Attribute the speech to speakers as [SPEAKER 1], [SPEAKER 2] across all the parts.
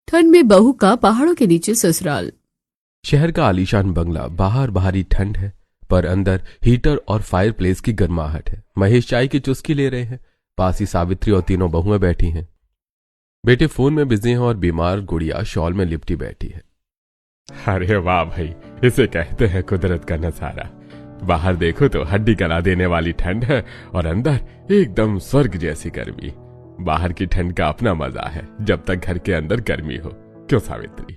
[SPEAKER 1] ठंड में बहू का पहाड़ों के नीचे ससुराल।
[SPEAKER 2] शहर का आलीशान बंगला, बाहर बाहरी ठंड है पर अंदर हीटर और फायरप्लेस की गर्माहट है। महेश चाय की चुस्की ले रहे हैं। पास ही सावित्री और तीनों बहुएं बैठी हैं। बेटे फोन में बिजी हैं और बीमार गुड़िया शॉल में लिपटी बैठी है।
[SPEAKER 3] अरे वाह भाई, इसे कहते हैं कुदरत का नजारा। बाहर देखो तो हड्डी गला देने वाली ठंड है और अंदर एकदम स्वर्ग जैसी गर्मी। बाहर की ठंड का अपना मजा है जब तक घर के अंदर गर्मी हो। क्यों सावित्री?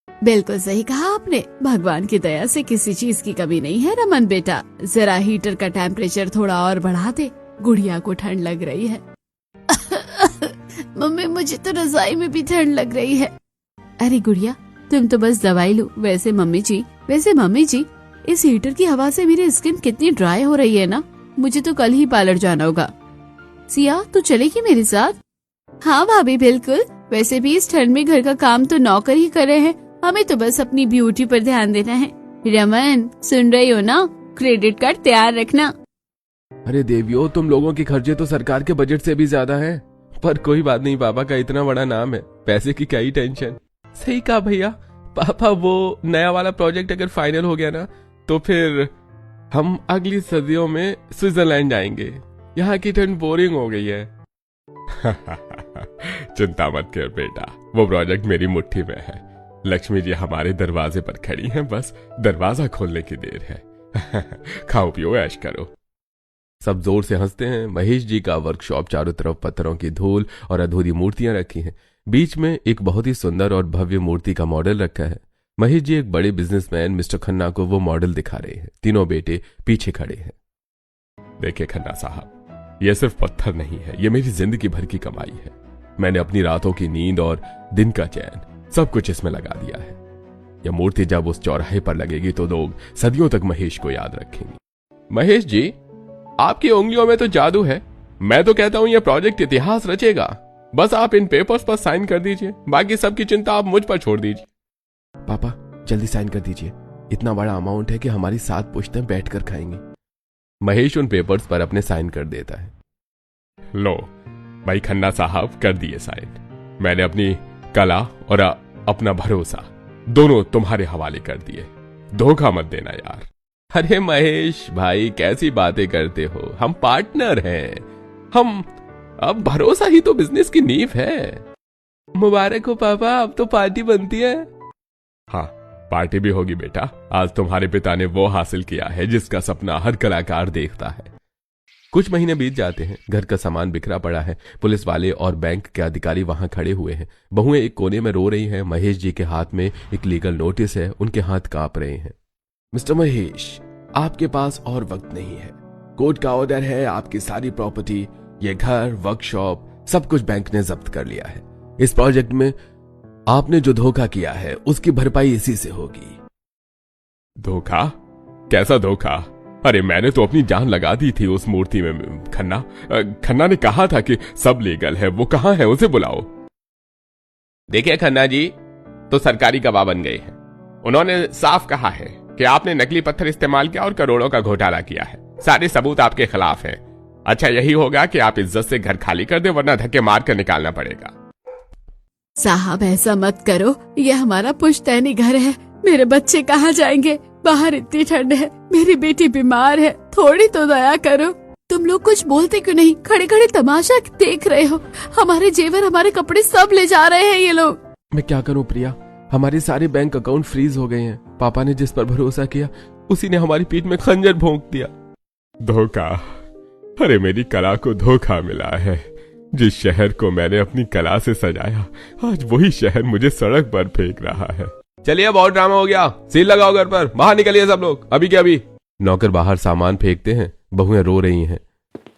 [SPEAKER 1] बिल्कुल सही कहा आपने। भगवान की दया से किसी चीज की कमी नहीं है रमन बेटा। जरा हीटर का टेम्परेचर थोड़ा और बढ़ा दे, गुड़िया को ठंड लग रही है। मम्मी मुझे तो रजाई में भी ठंड लग रही है। अरे गुड़िया तुम तो बस दवाई लो। वैसे मम्मी जी इस हीटर की हवा से मेरी स्किन कितनी ड्राई हो रही है ना। मुझे तो कल ही पार्लर जाना होगा। सिया तू चलेगी मेरे साथ? हाँ भाभी बिल्कुल। वैसे भी इस ठंड में घर का काम तो नौकर ही कर रहे हैं, हमें तो बस अपनी ब्यूटी पर ध्यान देना है। रमन सुन रही हो ना, क्रेडिट कार्ड तैयार रखना।
[SPEAKER 2] अरे देवियों, तुम लोगों के खर्चे तो सरकार के बजट से भी ज्यादा हैं। पर कोई बात नहीं, पापा का इतना बड़ा नाम है, पैसे की क्या ही टेंशन। सही कहा भैया। पापा वो नया वाला प्रोजेक्ट अगर फाइनल हो गया ना तो फिर हम अगली सर्दियों में स्विट्जरलैंड जाएंगे। यहाँ की ठंड बोरिंग हो गई है।
[SPEAKER 3] चिंता मत कर बेटा, वो प्रोजेक्ट मेरी मुट्ठी में है। लक्ष्मी जी हमारे दरवाजे पर खड़ी हैं, बस दरवाजा खोलने की देर है। खाओ पियो ऐश करो।
[SPEAKER 2] सब जोर से हंसते हैं। महेश जी का वर्कशॉप, चारों तरफ पत्थरों की धूल और अधूरी मूर्तियां रखी हैं। बीच में एक बहुत ही सुंदर और भव्य मूर्ति का मॉडल रखा है। महेश जी एक बड़े बिजनेसमैन मिस्टर खन्ना को वो मॉडल दिखा रहे हैं। तीनों बेटे पीछे खड़े हैं।
[SPEAKER 3] देखिए खन्ना साहब, ये सिर्फ पत्थर नहीं है, ये मेरी जिंदगी भर की कमाई है। मैंने अपनी रातों की नींद और दिन का चैन सब कुछ इसमें लगा दिया है। यह मूर्ति जब उस चौराहे पर लगेगी तो लोग सदियों तक महेश को याद रखेंगे।
[SPEAKER 2] महेश जी, आपकी उंगलियों में तो जादू है। मैं तो कहता हूं यह प्रोजेक्ट इतिहास रचेगा। बस आप इन पेपर्स पर साइन कर दीजिए, बाकी सबकी चिंता आप मुझ पर छोड़ दीजिए। पापा जल्दी साइन कर दीजिए, इतना बड़ा अमाउंट है कि हमारी 7 पुश्तें बैठकर खाएंगे। महेश उन पेपर्स पर अपने साइन कर देता है।
[SPEAKER 3] लो भाई खन्ना साहब, कर दिए साइन। मैंने अपनी कला और अपना भरोसा दोनों तुम्हारे हवाले कर दिए। धोखा मत देना यार।
[SPEAKER 2] अरे महेश भाई, कैसी बातें करते हो? हम पार्टनर हैं। हम अब भरोसा ही तो बिजनेस की नींव है। मुबारक हो पापा, अब तो पार्टी बनती है।
[SPEAKER 3] हाँ पार्टी भी होगी बेटा। आज तुम्हारे पिता ने वो हासिल किया है जिसका सपना हर कलाकार देखता है।
[SPEAKER 2] कुछ महीने बीत जाते हैं। घर का सामान बिखरा पड़ा है। पुलिस वाले और बैंक के अधिकारी वहां खड़े हुए हैं। बहुएं एक कोने में रो रही हैं। महेश जी के हाथ में एक लीगल नोटिस है। उनके हाथ कांप रहे हैं। मिस्टर महेश, आपके पास और वक्त नहीं है। कोर्ट का ऑर्डर है, आपकी सारी प्रॉपर्टी, ये घर, वर्कशॉप, सब कुछ बैंक ने जब्त कर लिया है। इस प्रोजेक्ट में आपने जो धोखा किया है उसकी भरपाई इसी से होगी।
[SPEAKER 3] धोखा? कैसा धोखा? अरे मैंने तो अपनी जान लगा दी थी उस मूर्ति में। खन्ना ने कहा था कि सब लीगल है। वो कहां है? उसे बुलाओ।
[SPEAKER 4] देखिए खन्ना जी तो सरकारी गवाह बन गए हैं। उन्होंने साफ कहा है कि आपने नकली पत्थर इस्तेमाल किया और करोड़ों का घोटाला किया है। सारे सबूत आपके खिलाफ हैं। अच्छा यही होगा कि आप इज्जत से घर खाली कर दे, वरना धक्के मार कर निकालना पड़ेगा।
[SPEAKER 1] साहब ऐसा मत करो, ये हमारा पुश्तैनी घर है। मेरे बच्चे कहाँ जाएंगे? बाहर इतनी ठंड है, मेरी बेटी बीमार है, थोड़ी तो दया करो। तुम लोग कुछ बोलते क्यों नहीं? खड़े खड़े तमाशा देख रहे हो। हमारे जेवर, हमारे कपड़े सब ले जा रहे हैं ये लोग।
[SPEAKER 2] मैं क्या करूं प्रिया, हमारे सारे बैंक अकाउंट फ्रीज हो गए हैं। पापा ने जिस पर भरोसा किया उसी ने हमारी पीठ में खंजर भोंक दिया।
[SPEAKER 3] धोखा? अरे मेरी कला को धोखा मिला है। जिस शहर को मैंने अपनी कला से सजाया, आज वही शहर मुझे सड़क पर फेंक रहा है।
[SPEAKER 4] चलिए बहुत ड्रामा हो गया, सील लगाओ घर पर, बाहर निकलिए सब लोग, अभी के अभी।
[SPEAKER 2] नौकर बाहर सामान फेंकते हैं। बहुएं रो रही हैं।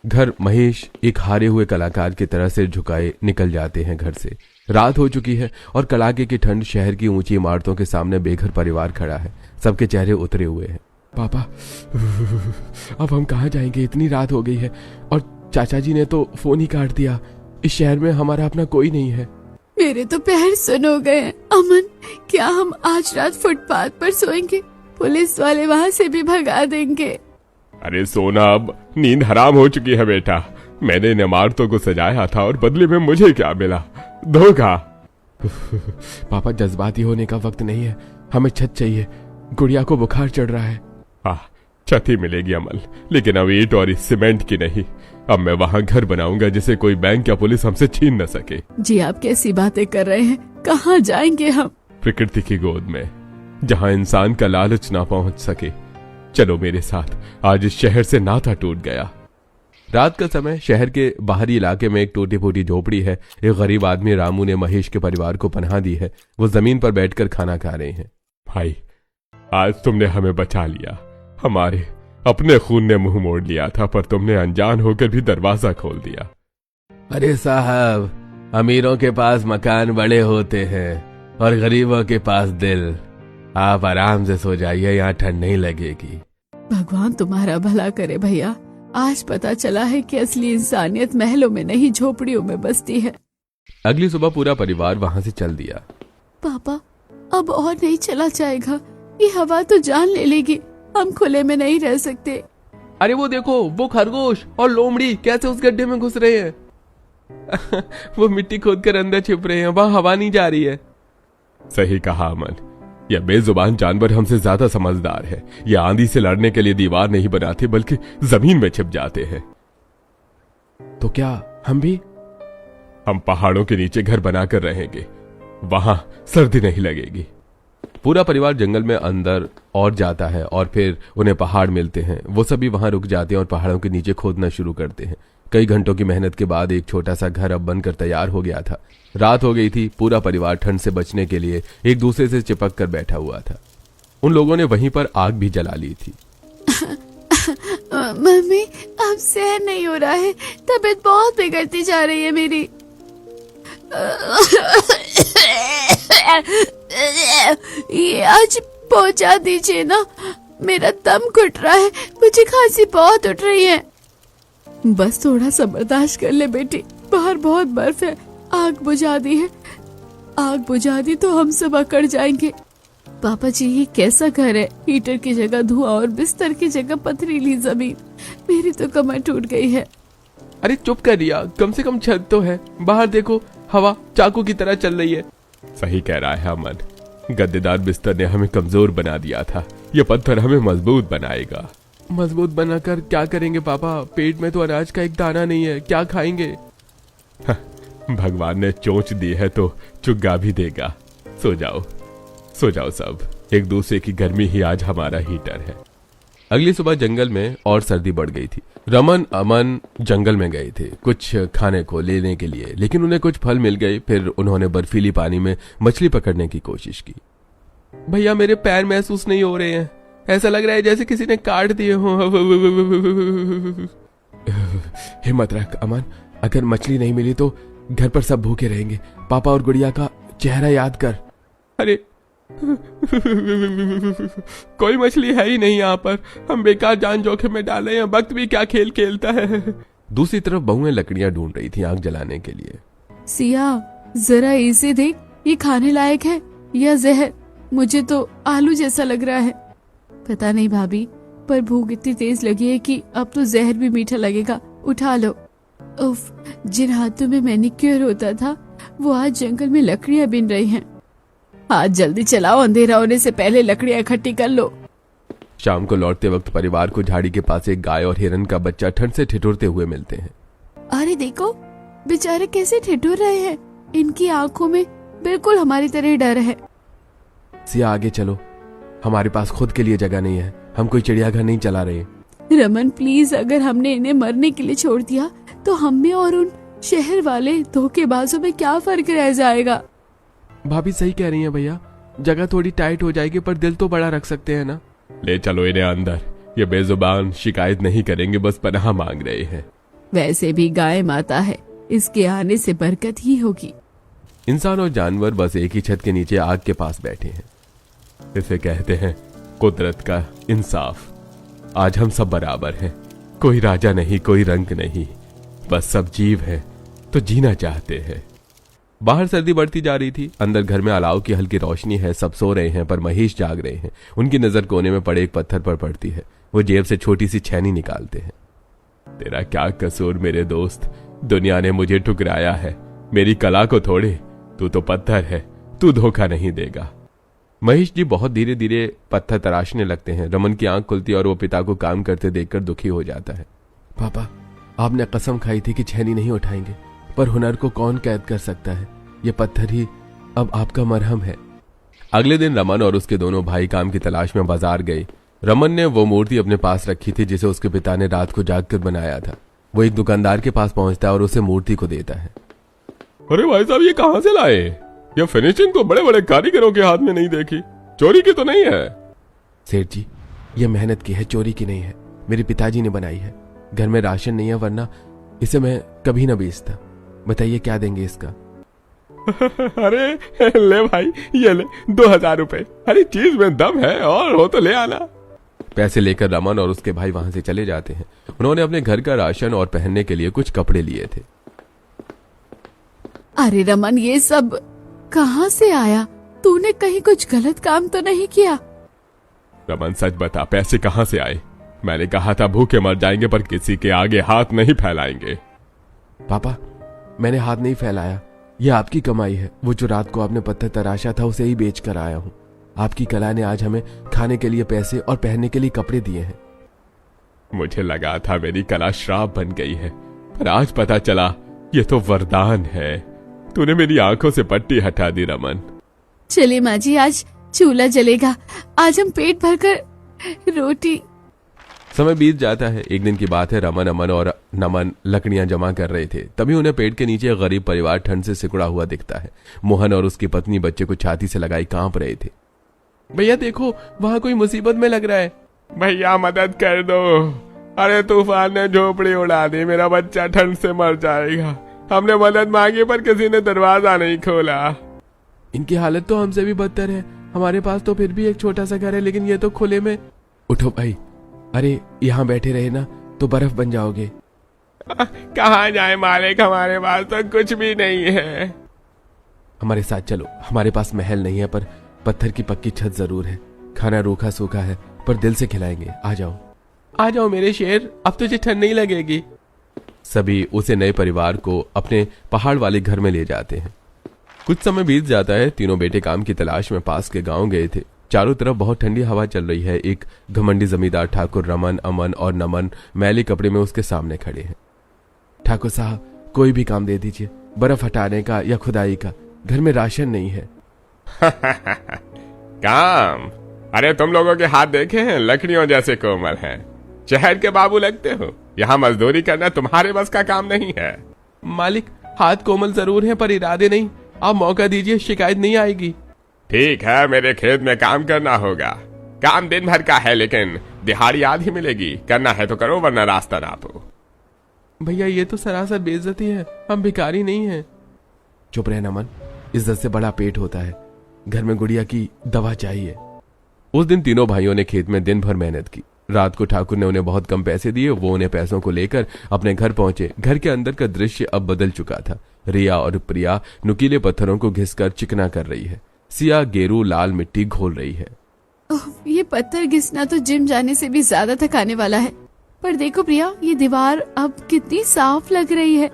[SPEAKER 2] घर महेश एक हारे हुए कलाकार की तरह सिर झुकाए निकल जाते हैं घर से। रात हो चुकी है और कड़ाके की ठंड शहर की ऊंची इमारतों के सामने बेघर परिवार खड़ा है। सबके चेहरे उतरे हुए हैं। पापा अब हम कहाँ जाएंगे? इतनी रात हो गई है और चाचा जी ने तो फोन ही काट दिया। इस शहर में हमारा अपना कोई नहीं है।
[SPEAKER 1] मेरे तो पैर सुन हो गए हैं। अमन, क्या हम आज रात फुटपाथ पर सोएंगे? पुलिस वाले वहाँ से भी भगा देंगे।
[SPEAKER 3] अरे सोना, अब नींद हराम हो चुकी है बेटा। मैंने इन इमारतों को सजाया था और बदले में मुझे क्या मिला? धोखा। पापा, जज्बाती होने का वक्त नहीं है, हमें छत चाहिए, गुड़िया को बुखार चढ़ रहा है। छत ही मिलेगी अमल, लेकिन अब ईंट और इस सीमेंट की नहीं। अब मैं वहां घर बनाऊंगा जिसे कोई बैंक या पुलिस हमसे छीन न सके।
[SPEAKER 1] जी आप कैसी बातें कर रहे हैं, कहाँ जाएंगे हम?
[SPEAKER 3] प्रकृति की गोद में, जहां इंसान का लालच ना पहुंच सके। चलो मेरे साथ, आज इस शहर से नाता टूट गया।
[SPEAKER 2] रात का समय, शहर के बाहरी इलाके में एक टूटी फूटी झोपड़ी है। एक गरीब आदमी रामू ने महेश के परिवार को पनाह दी है। वो जमीन पर बैठकर खाना खा रहे हैं।
[SPEAKER 3] भाई, आज तुमने हमें बचा लिया। हमारे अपने खून ने मुंह मोड़ लिया था, पर तुमने अनजान होकर भी दरवाजा खोल दिया।
[SPEAKER 2] अरे साहब, अमीरों के पास मकान बड़े होते हैं और गरीबों के पास दिल। आप आराम से सो जाइए, यहाँ ठंड नहीं लगेगी।
[SPEAKER 1] भगवान तुम्हारा भला करे भैया, आज पता चला है कि असली इंसानियत महलों में नहीं झोपड़ियों में बसती है।
[SPEAKER 2] अगली सुबह पूरा परिवार वहां से चल दिया।
[SPEAKER 1] पापा, अब और नहीं चला जाएगा, ये हवा तो जान ले लेगी, हम खुले में नहीं रह सकते।
[SPEAKER 2] अरे वो देखो, वो खरगोश और लोमड़ी कैसे उस गड्ढे में घुस रहे हैं। वो मिट्टी खोदकर अंदर छिप रहे हैं, वहां हवा नहीं जा रही है।
[SPEAKER 3] सही कहा अमन, यह बेजुबान जानवर हमसे ज्यादा समझदार है। ये आंधी से लड़ने के लिए दीवार नहीं बनाते, बल्कि जमीन में छिप जाते हैं।
[SPEAKER 2] तो क्या हम भी?
[SPEAKER 3] हम पहाड़ों के नीचे घर बनाकर रहेंगे, वहां सर्दी नहीं लगेगी।
[SPEAKER 2] पूरा परिवार जंगल में अंदर और जाता है और फिर उन्हें पहाड़ मिलते हैं। वो सभी वहां रुक जाते हैं और पहाड़ों के नीचे खोदना शुरू करते हैं। कई घंटों की मेहनत के बाद एक छोटा सा घर अब बनकर तैयार हो गया था। रात हो गई थी। पूरा परिवार ठंड से बचने के लिए एक दूसरे से चिपक कर बैठा हुआ था। उन लोगों ने वहीं पर आग भी जला ली थी।
[SPEAKER 1] मम्मी, अब सहन नहीं हो रहा है, तबीयत बहुत बिगड़ती जा रही है मेरी। ये आज पहुंचा दीजिए ना, मेरा दम घुट रहा है, मुझे खांसी बहुत उठ रही है। बस थोड़ा सा बर्दाश्त कर ले बेटी, बाहर बहुत बर्फ है। आग बुझा दी है, आग बुझा दी तो हम सब अकड़ जाएंगे। पापा जी, ये कैसा घर है? हीटर की जगह धुआं और बिस्तर की जगह पथरीली जमीन। मेरी तो कमर टूट गई है।
[SPEAKER 2] अरे चुप कर रिया, कम से कम छत तो है। बाहर देखो, हवा चाकू की तरह चल रही है।
[SPEAKER 3] सही कह रहा है अमन, गद्देदार बिस्तर ने हमें कमजोर बना दिया था, ये पत्थर हमें मजबूत बनाएगा।
[SPEAKER 2] मजबूत बनाकर क्या करेंगे पापा? पेट में तो अनाज का एक दाना नहीं है, क्या खाएंगे?
[SPEAKER 3] भगवान ने चोंच दी है तो चुग्गा भी देगा। सो जाओ, सो जाओ सब। एक दूसरे की गर्मी ही आज हमारा हीटर है।
[SPEAKER 2] अगली सुबह जंगल में और सर्दी बढ़ गई थी। रमन अमन जंगल में गए थे कुछ खाने को लेने के लिए, लेकिन उन्हें कुछ फल मिल गए। फिर उन्होंने बर्फीली पानी में मछली पकड़ने की कोशिश की। भैया, मेरे पैर महसूस नहीं हो रहे हैं, ऐसा लग रहा है जैसे किसी ने काट दिए हों।
[SPEAKER 3] हिम्मत रख अमन, अगर मछली नहीं मिली तो घर पर सब भूखे रहेंगे। पापा और गुड़िया का चेहरा याद कर।
[SPEAKER 2] अरे कोई मछली है ही नहीं यहाँ पर, हम बेकार जान जोखिम में डाले हैं। वक्त भी क्या खेल खेलता है। दूसरी तरफ बहुएं लकड़ियां ढूंढ रही थी आग जलाने के लिए।
[SPEAKER 1] सिया, जरा इसे देख, ये खाने लायक है या जहर? मुझे तो आलू जैसा लग रहा है। पता नहीं भाभी, पर भूख इतनी तेज लगी है कि अब तो जहर भी मीठा लगेगा। उठा लो। उफ, जिन हाथों में मैनिक्योर होता था वो आज जंगल में लकड़ियां बिन रही हैं। हाथ जल्दी चलाओ, अंधेरा होने से पहले लकड़ियां इकट्ठी कर लो।
[SPEAKER 2] शाम को लौटते वक्त परिवार को झाड़ी के पास एक गाय और हिरन का बच्चा ठंड से ठिठुरते हुए मिलते हैं।
[SPEAKER 1] अरे देखो, बेचारे कैसे ठिठुर रहे हैं। इनकी आंखों में बिल्कुल हमारी तरह डर है।
[SPEAKER 2] सिया, आगे चलो, हमारे पास खुद के लिए जगह नहीं है, हम कोई चिड़ियाघर नहीं चला रहे।
[SPEAKER 1] रमन प्लीज, अगर हमने इन्हें मरने के लिए छोड़ दिया तो हम में और उन शहर वाले धोखेबाजों में क्या फर्क रह जाएगा?
[SPEAKER 2] भाभी सही कह रही हैं भैया, जगह थोड़ी टाइट हो जाएगी पर दिल तो बड़ा रख सकते हैं ना।
[SPEAKER 3] ले चलो इन्हें अंदर, ये बेजुबान शिकायत नहीं करेंगे, बस पनाह मांग रहे हैं।
[SPEAKER 1] वैसे भी गाय माता है, इसके आने से बरकत ही होगी।
[SPEAKER 2] इंसान और जानवर बस एक ही छत के नीचे आग के पास बैठे हैं।
[SPEAKER 3] इसे कहते हैं कुदरत का इंसाफ। आज हम सब बराबर हैं, कोई राजा नहीं, कोई रंग नहीं, बस सब जीव हैं तो जीना चाहते हैं।
[SPEAKER 2] बाहर सर्दी बढ़ती जा रही थी। अंदर घर में अलाव की हल्की रोशनी है। सब सो रहे हैं पर महेश जाग रहे हैं। उनकी नजर कोने में पड़े एक पत्थर पर पड़ती है। वो जेब से छोटी सी छैनी निकालते हैं।
[SPEAKER 3] तेरा क्या कसूर मेरे दोस्त, दुनिया ने मुझे ठुकराया है, मेरी कला को थोड़े तू तो पत्थर है, तू धोखा नहीं देगा।
[SPEAKER 2] महेश जी बहुत धीरे धीरे पत्थर तराशने लगते हैं। रमन की आंख खुलती है और वो पिता को काम करते देखकर दुखी हो जाता है। पापा, आपने कसम खाई थी कि छेनी नहीं उठाएंगे, पर हुनर को कौन कैद कर सकता है? ये पत्थर ही अब आपका मरहम है। अगले दिन रमन और उसके दोनों भाई काम की तलाश में बाजार गए। रमन ने वो मूर्ति अपने पास रखी थी जिसे उसके पिता ने रात को जागकर बनाया था। वो एक दुकानदार के पास पहुंचता है और उसे मूर्ति को देता है।
[SPEAKER 3] अरे भाई साहब, ये कहां से लाए? ये फिनिशिंग तो बड़े बड़े कारीगरों के हाथ में नहीं देखी। चोरी की तो नहीं है?
[SPEAKER 2] सेठ जी, ये मेहनत की है, चोरी की नहीं है। मेरे पिताजी ने बनाई है। घर में राशन नहीं है, वरना इसे मैं कभी ना बेचता। बताइए क्या देंगे इसका?
[SPEAKER 3] अरे ले भाई, ये ले 2000 रुपए। हर चीज में दम है, और हो तो ले आना।
[SPEAKER 2] पैसे लेकर रमन और उसके भाई वहां से चले जाते हैं। उन्होंने अपने घर का राशन और पहनने के लिए कुछ कपड़े लिए थे।
[SPEAKER 1] अरे रमन, ये सब कहाँ से आया? तूने कहीं कुछ गलत काम तो नहीं किया?
[SPEAKER 3] रमन सच बता, पैसे कहां से आए? मैंने कहा था भूखे मर जाएंगे, पर किसी के आगे हाथ नहीं फैलाएंगे।
[SPEAKER 2] पापा, मैंने हाथ नहीं फैलाया। यह आपकी कमाई है। वो जो रात को आपने पत्थर तराशा था, उसे ही बेच कर आया हूँ। आपकी कला ने आज हमें खाने के लिए पैसे और पहनने के लिए कपड़े दिए हैं।
[SPEAKER 3] मुझे लगा था मेरी कला श्राप बन गई है, पर आज पता चला ये तो वरदान है। तूने मेरी आंखों से पट्टी हटा दी रमन।
[SPEAKER 1] चलिए माँ जी, आज चूल्हा जलेगा। आज हम पेट भरकर रोटी।
[SPEAKER 2] समय बीत जाता है। एक दिन की बात है। रमन, अमन और नमन लकड़ियां जमा कर रहे थे। तभी उन्हें पेड़ के नीचे एक गरीब परिवार ठंड से सिकुड़ा हुआ दिखता है। मोहन और उसकी पत्नी बच्चे को छाती से लगाई कांप रहे थे। भैया देखो, वहां कोई मुसीबत में लग रहा है।
[SPEAKER 3] भैया मदद कर दो। अरे तूफान ने झोपड़ी उड़ा दी, मेरा बच्चा ठंड से मर जाएगा। हमने मदद मांगी पर किसी ने दरवाजा नहीं खोला।
[SPEAKER 2] इनकी हालत तो हमसे भी बदतर है। हमारे पास तो फिर भी एक छोटा सा घर है, लेकिन ये तो खुले में। उठो भाई, अरे यहाँ बैठे रहे ना तो बर्फ बन जाओगे।
[SPEAKER 3] कहाँ जाए मालिक, हमारे पास तो कुछ भी नहीं है।
[SPEAKER 2] हमारे साथ चलो। हमारे पास महल नहीं है, पर पत्थर की पक्की छत जरूर है। खाना रूखा सूखा है, पर दिल से खिलाएंगे। आ जाओ, आ जाओ मेरे शेर, अब तुझे ठंड नहीं लगेगी। सभी उसे नए परिवार को अपने पहाड़ वाले घर में ले जाते हैं। कुछ समय बीत जाता है। तीनों बेटे काम की तलाश में पास के गांव गए थे। चारों तरफ बहुत ठंडी हवा चल रही है। एक घमंडी जमींदार ठाकुर रमन, अमन और नमन मैले कपड़े में उसके सामने खड़े हैं। ठाकुर साहब, कोई भी काम दे दीजिए, बर्फ हटाने का या खुदाई का। घर में राशन नहीं है।
[SPEAKER 3] काम? अरे तुम लोगों के हाथ देखे हैं, लकड़ियों जैसे कोमल हैं। शहर के बाबू लगते हो। यहाँ मजदूरी करना तुम्हारे बस का काम नहीं है।
[SPEAKER 2] मालिक, हाथ कोमल जरूर है, पर इरादे नहीं। आप मौका दीजिए, शिकायत नहीं आएगी।
[SPEAKER 3] ठीक है, मेरे खेत में काम करना होगा। काम दिन भर का है, लेकिन दिहाड़ी आधी मिलेगी। करना है तो करो, वरना रास्ता नापो।
[SPEAKER 2] भैया, ये तो सरासर बेइज्जती है। हम भिखारी नहीं हैं। चुप रहे नमन, इज्जत से बड़ा पेट होता है। घर में गुड़िया की दवा चाहिए। उस दिन तीनों भाइयों ने खेत में दिन भर मेहनत की। रात को ठाकुर ने उन्हें बहुत कम पैसे दिए। वो उन्हें पैसों को लेकर अपने घर पहुंचे। घर के अंदर का दृश्य अब बदल चुका था। रिया और प्रिया नुकीले पत्थरों को घिसकर चिकना कर रही है। सिया गेरू लाल मिट्टी घोल रही है।
[SPEAKER 1] ये पत्थर घिसना तो जिम जाने से भी ज्यादा थकाने वाला है। पर देखो प्रिया, ये दीवार अब कितनी साफ लग रही है।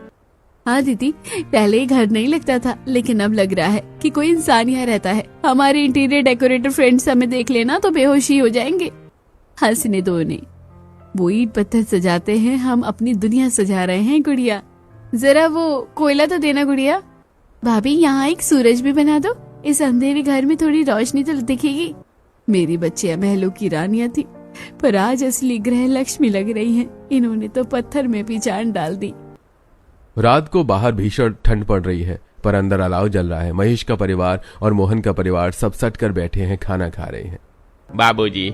[SPEAKER 1] हाँ दीदी, पहले ही घर नहीं लगता था, लेकिन अब लग रहा है कि कोई इंसान यहाँ रहता है। हमारे इंटीरियर डेकोरेटर फ्रेंड्स हमें देख लेना तो बेहोशी हो जाएंगे। हंसने दो ने। वो ईंट पत्थर सजाते हैं, हम अपनी दुनिया सजा रहे हैं। गुड़िया, जरा वो कोयला तो देना। गुड़िया भाभी, यहाँ एक सूरज भी बना दो। इस अंधेरे घर में थोड़ी रोशनी तो दिखेगी। मेरी बच्चियां महलों की रानियां थी, पर आज असली ग्रह लक्ष्मी लग रही हैं। इन्होंने तो पत्थर में भी जान डाल दी।
[SPEAKER 2] रात को बाहर भीषण ठंड पड़ रही है, पर अंदर अलाव जल रहा है। महेश का परिवार और मोहन का परिवार सब सट कर बैठे हैं, खाना खा रहे हैं।
[SPEAKER 3] बाबूजी,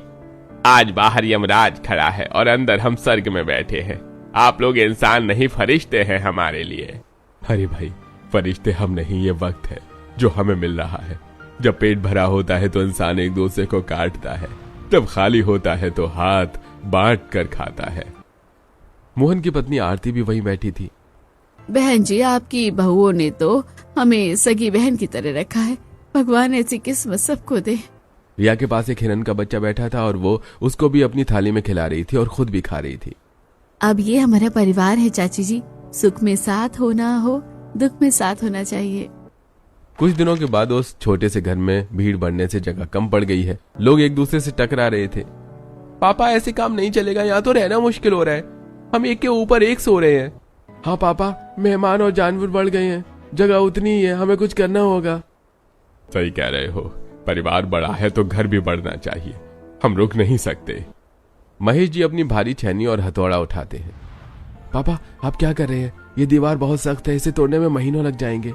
[SPEAKER 3] आज बाहर यमराज खड़ा है और अंदर हम स्वर्ग में बैठे हैं। आप लोग इंसान नहीं, फरिश्ते हैं हमारे लिए। अरे भाई, फरिश्ते हम नहीं, ये वक्त है जो हमें मिल रहा है। जब पेट भरा होता है तो इंसान एक दूसरे को काटता है, जब खाली होता है तो हाथ बांट कर खाता है।
[SPEAKER 2] मोहन की पत्नी आरती भी वहीं बैठी थी।
[SPEAKER 1] बहन जी, आपकी बहुओं ने तो हमें सगी बहन की तरह रखा है। भगवान ऐसी किस्मत सबको दे।
[SPEAKER 2] रिया के पास एक हिरन का बच्चा बैठा था और वो उसको भी अपनी थाली में खिला रही थी और खुद भी खा रही थी।
[SPEAKER 1] अब ये हमारा परिवार है चाची जी। सुख में साथ होना हो, दुख में साथ होना चाहिए।
[SPEAKER 2] कुछ दिनों के बाद उस छोटे से घर में भीड़ बढ़ने से जगह कम पड़ गई है। लोग एक दूसरे से टकरा रहे थे। पापा ऐसे काम नहीं चलेगा, यहाँ तो रहना मुश्किल हो रहा है, हम एक के ऊपर एक सो रहे हैं। हाँ पापा, मेहमान और जानवर बढ़ गए हैं, जगह उतनी ही है, हमें कुछ करना होगा।
[SPEAKER 3] सही कह रहे हो, परिवार बड़ा है तो घर भी बढ़ना चाहिए, हम रुक नहीं सकते।
[SPEAKER 2] महेश जी अपनी भारी छेनी और हथौड़ा उठाते हैं। पापा आप क्या कर रहे हैं? ये दीवार बहुत सख्त है, इसे तोड़ने में महीनों लग जाएंगे।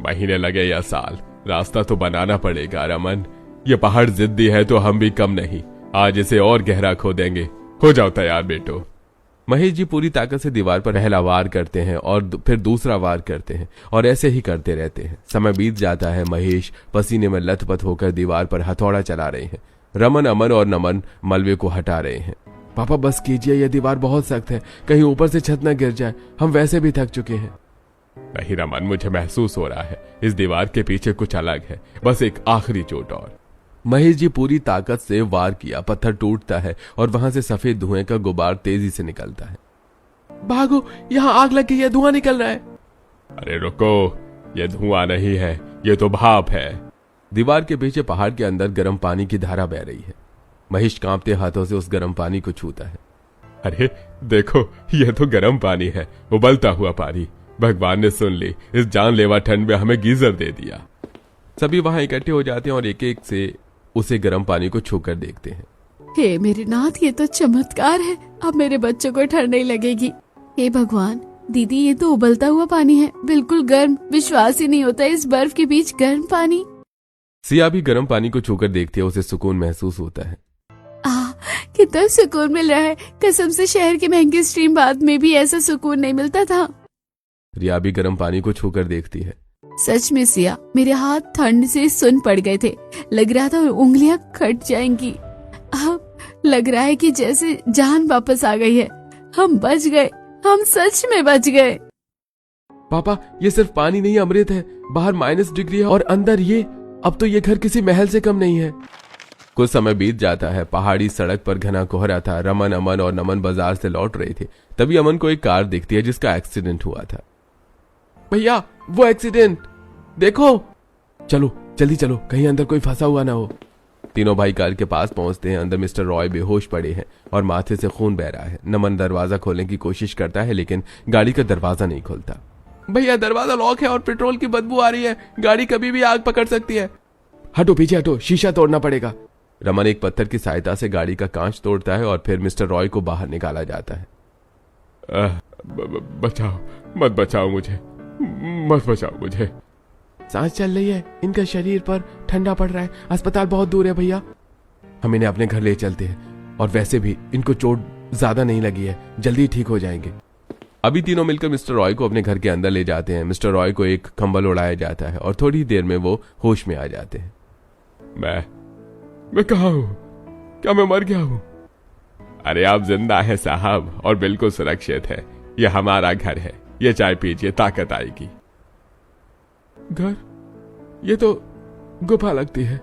[SPEAKER 3] महीने लगे या साल, रास्ता तो बनाना पड़ेगा रमन। ये पहाड़ जिद्दी है तो हम भी कम नहीं, आज इसे और गहरा खोदेंगे। हो जाओ तैयार बेटो।
[SPEAKER 2] महेश जी पूरी ताकत से दीवार पर पहला वार करते हैं और फिर दूसरा वार करते हैं और ऐसे ही करते रहते हैं। समय बीत जाता है। महेश पसीने में लथपथ होकर दीवार पर हथौड़ा चला रहे हैं। रमन, अमन और नमन मलबे को हटा रहे हैं। पापा बस कीजिए, यह दीवार बहुत सख्त है, कहीं ऊपर से छत न गिर जाए, हम वैसे भी थक चुके हैं।
[SPEAKER 3] नहीं रमन, मुझे महसूस हो रहा है इस दीवार के पीछे कुछ अलग है, बस एक आखिरी चोट और।
[SPEAKER 2] महेश जी पूरी ताकत से वार किया, पत्थर टूटता है और वहां से सफेद धुएं का गुबार तेजी से निकलता है। भागो, यहाँ आग लग गई है, धुआं निकल रहा है।
[SPEAKER 3] अरे रुको, ये धुआं नहीं है, ये तो भाप है।
[SPEAKER 2] दीवार के पीछे पहाड़ के अंदर गर्म पानी की धारा बह रही है। महेश कांपते हाथों से उस गर्म पानी को छूता है।
[SPEAKER 3] अरे देखो, ये तो गर्म पानी है, उबलता हुआ पानी। भगवान ने सुन ली, इस जानलेवा ठंड में हमें गीजर दे दिया।
[SPEAKER 2] सभी वहां इकट्ठे हो जाते हैं और एक एक से उसे गर्म पानी को छूकर देखते हैं।
[SPEAKER 1] हे मेरे नाथ, ये तो चमत्कार है, अब मेरे बच्चों को ठंड नहीं लगेगी। हे भगवान, दीदी ये तो उबलता हुआ पानी है, बिल्कुल गर्म, विश्वास ही नहीं होता इस बर्फ के बीच गर्म पानी।
[SPEAKER 2] सिया भी गर्म पानी को छूकर देखती है, उसे सुकून महसूस होता है।
[SPEAKER 1] कितना सुकून मिल रहा है, कसम से शहर के महंगे स्ट्रीम बाथ में भी ऐसा सुकून नहीं मिलता था।
[SPEAKER 2] रिया भी गर्म पानी को छूकर देखती है।
[SPEAKER 1] सच में सिया, मेरे हाथ ठंड से सुन पड़ गए थे, लग रहा था उंगलियां कट जाएंगी। अब लग रहा है कि जैसे जान वापस आ गई है, हम बच गए, हम सच में बच गए।
[SPEAKER 2] पापा ये सिर्फ पानी नहीं, अमृत है। बाहर -डिग्री है और अंदर ये, अब तो ये घर किसी महल से कम नहीं है। कुछ समय बीत जाता है। पहाड़ी सड़क पर घना कोहरा था। रमन, अमन और नमन बाजार से लौट रहे थे। तभी अमन को एक कार दिखती है जिसका एक्सीडेंट हुआ था। भैया वो एक्सीडेंट देखो। चलो जल्दी चलो, कहीं अंदर कोई फंसा हुआ ना हो। तीनों भाई कार के पास पहुंचते हैं। अंदर मिस्टर रॉय बेहोश पड़े हैं और माथे से खून बह रहा है। नमन दरवाजा खोलने की कोशिश करता है लेकिन गाड़ी का दरवाजा नहीं खुलता। भैया दरवाजा लॉक है और पेट्रोल की बदबू आ रही है, गाड़ी कभी भी आग पकड़ सकती है। हटो पीछे हटो, शीशा तोड़ना पड़ेगा। रमन एक पत्थर की सहायता से गाड़ी का कांच तोड़ता है और फिर मिस्टर रॉय को बाहर निकाला जाता है।
[SPEAKER 3] बचाओ, मत बचाओ मुझे, मत बचाओ मुझे।
[SPEAKER 2] सांस चल रही है, इनका शरीर पर ठंडा पड़ रहा है, अस्पताल बहुत दूर है भैया, हम इन्हें अपने घर ले चलते हैं। और वैसे भी इनको चोट ज्यादा नहीं लगी है, जल्दी ठीक हो जाएंगे। अभी तीनों मिलकर मिस्टर रॉय को अपने घर के अंदर ले जाते हैं। मिस्टर रॉय को एक कंबल उड़ाया जाता है और थोड़ी देर में वो होश में आ जाते हैं।
[SPEAKER 3] मैं कहाँ हूं? क्या मैं मर गया हूं? अरे आप जिंदा हैं साहब और बिल्कुल सुरक्षित है। ये हमारा घर है, ये चाय पीजिए, ताकत आएगी।
[SPEAKER 2] घर? ये तो गुफा लगती है,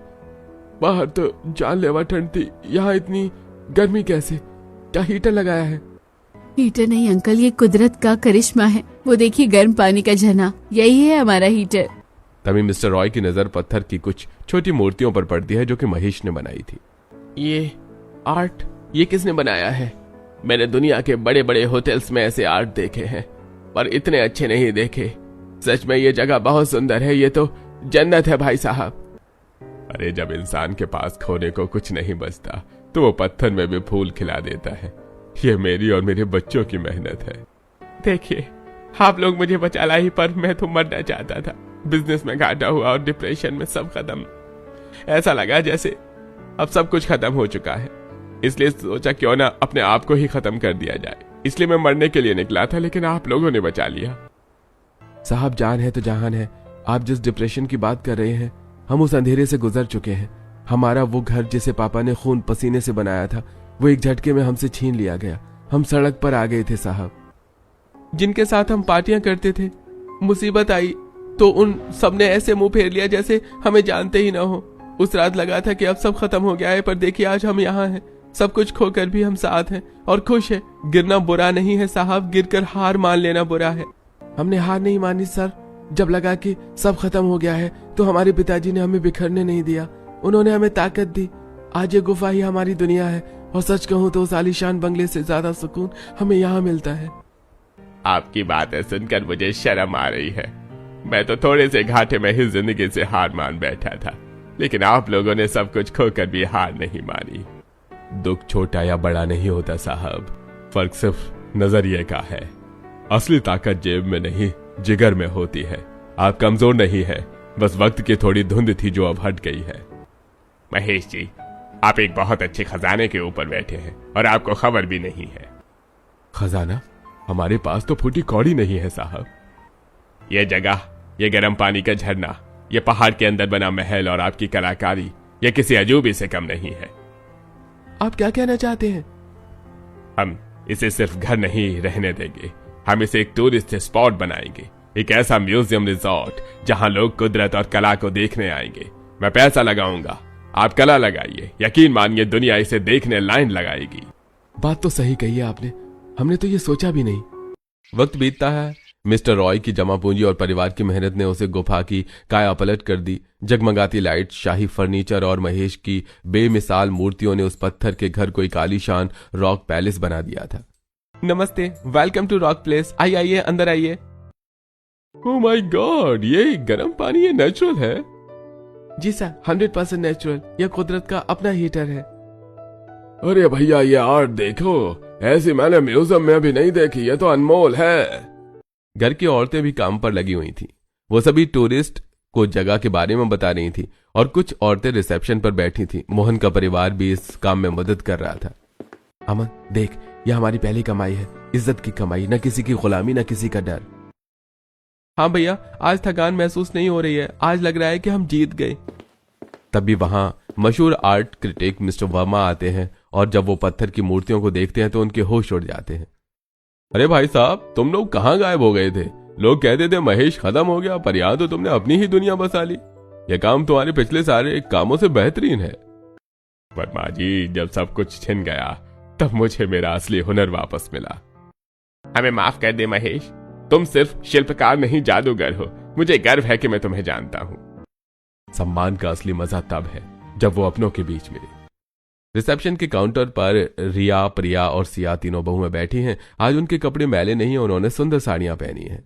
[SPEAKER 2] बाहर तो जानलेवा ठंड थी, यहाँ इतनी गर्मी कैसे? क्या हीटर लगाया है?
[SPEAKER 1] हीटर नहीं अंकल, ये कुदरत का करिश्मा है। वो देखिए गर्म पानी का झरना, यही है हमारा हीटर।
[SPEAKER 2] तभी मिस्टर रॉय की नजर पत्थर की कुछ छोटी मूर्तियों पर पड़ती है जो कि महेश ने बनाई थी। ये आर्ट, ये किसने बनाया है? मैंने दुनिया के बड़े बड़े होटल्स में ऐसे आर्ट देखे हैं पर इतने अच्छे नहीं देखे। सच में ये जगह बहुत सुंदर है, ये तो जन्नत है भाई साहब।
[SPEAKER 3] अरे जब इंसान के पास खोने को कुछ नहीं बचता तो वो पत्थर में भी फूल खिला देता है। ये मेरी और मेरे बच्चों की मेहनत है।
[SPEAKER 4] देखिए आप लोग मुझे बचा लाई पर मैं तो मरना चाहता था। बिजनेस में घाटा हुआ और डिप्रेशन में सब खत्म। ऐसा लगा जैसे अब सब कुछ खत्म हो चुका है, इसलिए सोचा क्यों ना अपने आप को ही खत्म कर दिया जाए। इसलिए मैं मरने के लिए निकला था लेकिन आप लोगों ने बचा लिया।
[SPEAKER 2] साहब जान है तो जहान है। आप जिस डिप्रेशन की बात कर रहे हैं हम उस अंधेरे से गुजर चुके हैं। हमारा वो घर जिसे पापा ने खून पसीने से बनाया था वो एक झटके में हमसे छीन लिया गया। हम सड़क पर आ गए थे साहब। जिनके साथ हम पार्टियां करते थे, मुसीबत आई तो उन सबने ऐसे मुंह फेर लिया जैसे हमें जानते ही ना हो। उस रात लगा था कि अब सब खत्म हो गया है पर देखिए आज हम यहाँ हैं। सब कुछ खोकर भी हम साथ हैं और खुश है। गिरना बुरा नहीं है साहब, गिरकर हार मान लेना बुरा है। हमने हार नहीं मानी सर, जब लगा कि सब खत्म हो गया है तो हमारे पिताजी ने हमें बिखरने नहीं दिया। उन्होंने हमें ताकत दी। आज ये गुफा ही हमारी दुनिया है और सच कहूं तो उस आलीशान बंगले से ज्यादा सुकून हमें यहाँ मिलता है।
[SPEAKER 4] आपकी बातें सुनकर मुझे शर्म आ रही है। मैं तो थोड़े से घाटे में ही जिंदगी से हार मान बैठा था, लेकिन आप लोगों ने सब कुछ खोकर भी हार नहीं मानी।
[SPEAKER 3] दुख छोटा या बड़ा नहीं होता साहब, फर्क सिर्फ नजरिए का है। असली ताकत जेब में नहीं जिगर में होती है। आप कमजोर नहीं है, बस वक्त की थोड़ी धुंध थी जो अब हट गई है।
[SPEAKER 4] महेश जी, आप एक बहुत अच्छे खजाने के ऊपर बैठे हैं और आपको खबर भी नहीं है।
[SPEAKER 3] खजाना? हमारे पास तो फूटी कौड़ी नहीं है साहब।
[SPEAKER 4] यह जगह, ये गर्म पानी का झरना, ये पहाड़ के अंदर बना महल और आपकी कलाकारी, ये किसी अजूबे से कम नहीं है।
[SPEAKER 2] आप क्या कहना चाहते हैं?
[SPEAKER 4] हम इसे सिर्फ घर नहीं रहने देंगे, हम इसे एक टूरिस्ट स्पॉट बनाएंगे, एक ऐसा म्यूजियम रिजॉर्ट जहां लोग कुदरत और कला को देखने आएंगे। मैं पैसा लगाऊंगा, आप कला लगाइए, यकीन मानिए दुनिया इसे देखने लाइन लगाएगी।
[SPEAKER 2] बात तो सही कही है आपने, हमने तो ये सोचा भी नहीं।
[SPEAKER 3] वक्त बीतता है। मिस्टर रॉय की जमा पूंजी और परिवार की मेहनत ने उसे गुफा की काया पलट कर दी। जगमगाती लाइट, शाही फर्नीचर और महेश की बेमिसाल मूर्तियों ने उस पत्थर के घर को एक आलीशान रॉक पैलेस बना दिया था।
[SPEAKER 2] नमस्ते, वेलकम टू रॉक प्लेस। आइए अंदर आइए।
[SPEAKER 3] ओह माय गॉड, ये गर्म पानी ये नेचुरल है?
[SPEAKER 2] जी सर, 100% नेचुरल। यह कुदरत का अपना हीटर है।
[SPEAKER 3] अरे भैया, ये आर्ट देखो, ऐसी मैंने म्यूजियम में भी नहीं देखी, ये तो अनमोल है।
[SPEAKER 2] घर की औरतें भी काम पर लगी हुई थीं। वो सभी टूरिस्ट को जगह के बारे में बता रही थी और कुछ औरतें रिसेप्शन पर बैठी थीं। मोहन का परिवार भी इस काम में मदद कर रहा था। अमन देख, यह हमारी पहली कमाई है, इज्जत की कमाई, न किसी की गुलामी न किसी का डर। हाँ भैया, आज थकान महसूस नहीं हो रही है, आज लग रहा है कि हम जीत गए। तभी वहां मशहूर आर्ट क्रिटिक मिस्टर वर्मा आते हैं और जब वो पत्थर की मूर्तियों को देखते हैं तो उनके होश उड़ जाते हैं।
[SPEAKER 3] अरे भाई साहब, तुम लोग कहाँ गायब हो गए थे? लोग कहते थे महेश खत्म हो गया, पर यहाँ तो तुमने अपनी ही दुनिया बसा ली। यह काम तुम्हारे पिछले सारे कामों से बेहतरीन है।
[SPEAKER 4] वर्मा जी, जब सब कुछ छिन गया तब मुझे मेरा असली हुनर वापस मिला। हमें माफ कर दे महेश, तुम सिर्फ शिल्पकार नहीं जादूगर हो। मुझे गर्व है कि मैं तुम्हें जानता हूँ।
[SPEAKER 3] सम्मान का असली मजा तब है जब वो अपनों के बीच मिले।
[SPEAKER 2] रिसेप्शन के काउंटर पर रिया, प्रिया और सिया तीनों बहुएं बैठी हैं। आज उनके कपड़े मैले नहीं, उन्होंने सुंदर साड़ियां पहनी हैं।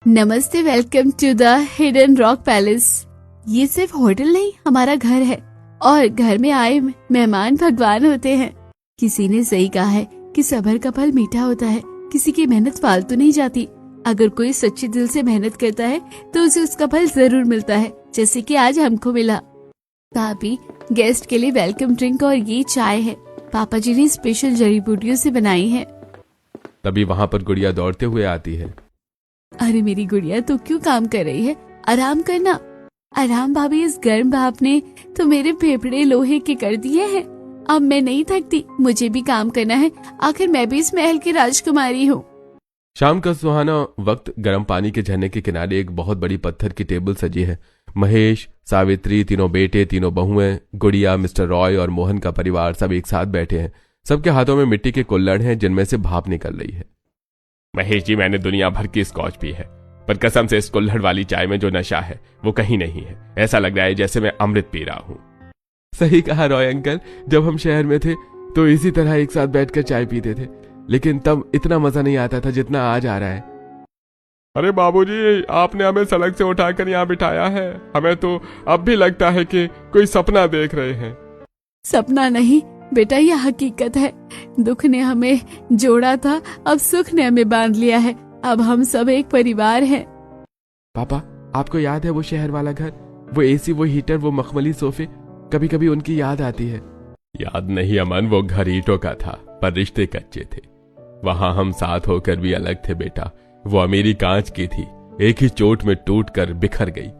[SPEAKER 1] नमस्ते, welcome to the hidden rock palace. ये सिर्फ होटल नहीं, हमारा घर है और घर में आए मेहमान भगवान होते हैं। किसी ने सही कहा है कि सब्र का फल मीठा होता है, किसी की मेहनत फालतू नहीं जाती। अगर कोई सच्चे दिल से मेहनत करता है तो उसे उसका फल जरूर मिलता है, जैसे कि आज हमको मिला। भाभी, गेस्ट के लिए वेलकम ड्रिंक और ये चाय है, पापा जी ने स्पेशल जड़ी बूटियों से बनाई है।
[SPEAKER 2] तभी वहां पर गुड़िया दौड़ते हुए आती है।
[SPEAKER 1] अरे मेरी गुड़िया, तू क्यों काम कर रही है? आराम करना। आराम भाभी, इस गर्म भाप ने तो मेरे फेफड़े लोहे के कर दिए हैं। अब मैं नहीं थकती, मुझे भी काम करना है, आखिर मैं भी इस महल की राजकुमारी हूँ।
[SPEAKER 2] शाम का सुहाना वक्त गर्म पानी के झरने के किनारे एक बहुत बड़ी पत्थर की टेबल सजी है। महेश, सावित्री, तीनों बेटे, तीनों बहुएं, गुड़िया, मिस्टर रॉय और मोहन का परिवार सब एक साथ बैठे हैं। सबके हाथों में मिट्टी के कुल्हड़ हैं जिनमें से भाप निकल रही है।
[SPEAKER 4] महेश जी, मैंने दुनिया भर की स्कॉच पी है, पर कसम से इस कुल्हड़ वाली चाय में जो नशा है वो कहीं नहीं है। ऐसा लग रहा है जैसे मैं अमृत पी रहा हूँ।
[SPEAKER 2] सही कहा रॉय अंकल, जब हम शहर में थे तो इसी तरह एक साथ बैठकर चाय पीते थे, लेकिन तब इतना मजा नहीं आता था जितना आज आ रहा है।
[SPEAKER 3] अरे बाबूजी, आपने हमें सड़क से उठाकर यहाँ बिठाया है, हमें तो अब भी लगता है कि कोई सपना देख रहे हैं।
[SPEAKER 1] सपना नहीं बेटा, यह हकीकत है। दुख ने हमें जोड़ा था, अब सुख ने हमें बांध लिया है। अब हम सब एक परिवार हैं।
[SPEAKER 2] पापा, आपको याद है वो शहर वाला घर, वो एसी, वो हीटर, वो मखमली सोफे? कभी कभी उनकी याद आती है।
[SPEAKER 3] याद नहीं अमन, वो घर ईंटों का था पर रिश्ते कच्चे थे। वहां हम साथ होकर भी अलग थे बेटा। वो अमीरी कांच की थी, एक ही चोट में टूटकर बिखर गई,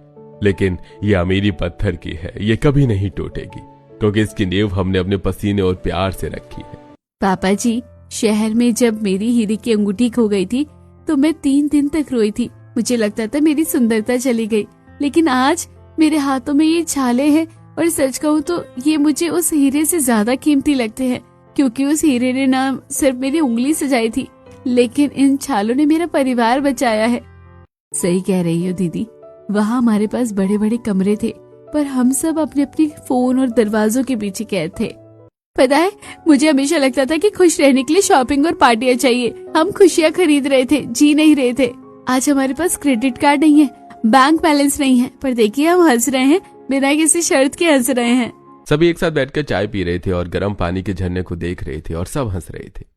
[SPEAKER 3] लेकिन ये अमीरी पत्थर की है, ये कभी नहीं टूटेगी क्योंकि इसकी नींव हमने अपने पसीने और प्यार से रखी है।
[SPEAKER 1] पापा जी, शहर में जब मेरी हीरे की अंगूठी खो गई थी तो मैं 3 दिन तक रोई थी। मुझे लगता था मेरी सुंदरता चली गई, लेकिन आज मेरे हाथों में ये छाले हैं और सच कहूँ तो ये मुझे उस हीरे से ज्यादा कीमती लगते हैं, क्योंकि उस हीरे ने ना सिर्फ मेरी उंगली सजाई थी, लेकिन इन छालों ने मेरा परिवार बचाया है। सही कह रही हो दीदी, वहाँ हमारे पास बड़े बड़े कमरे थे, पर हम सब अपने अपने फोन और दरवाजों के पीछे कैद थे। पता है, मुझे हमेशा लगता था कि खुश रहने के लिए शॉपिंग और पार्टियां चाहिए। हम खुशियां खरीद रहे थे, जी नहीं रहे थे। आज हमारे पास क्रेडिट कार्ड नहीं है, बैंक बैलेंस नहीं है, पर देखिए हम हंस रहे हैं, बिना किसी शर्त के हंस रहे हैं।
[SPEAKER 2] सभी एक साथ बैठकर चाय पी रहे थे और गर्म पानी के झरने को देख रहे थे और सब हंस रहे थे।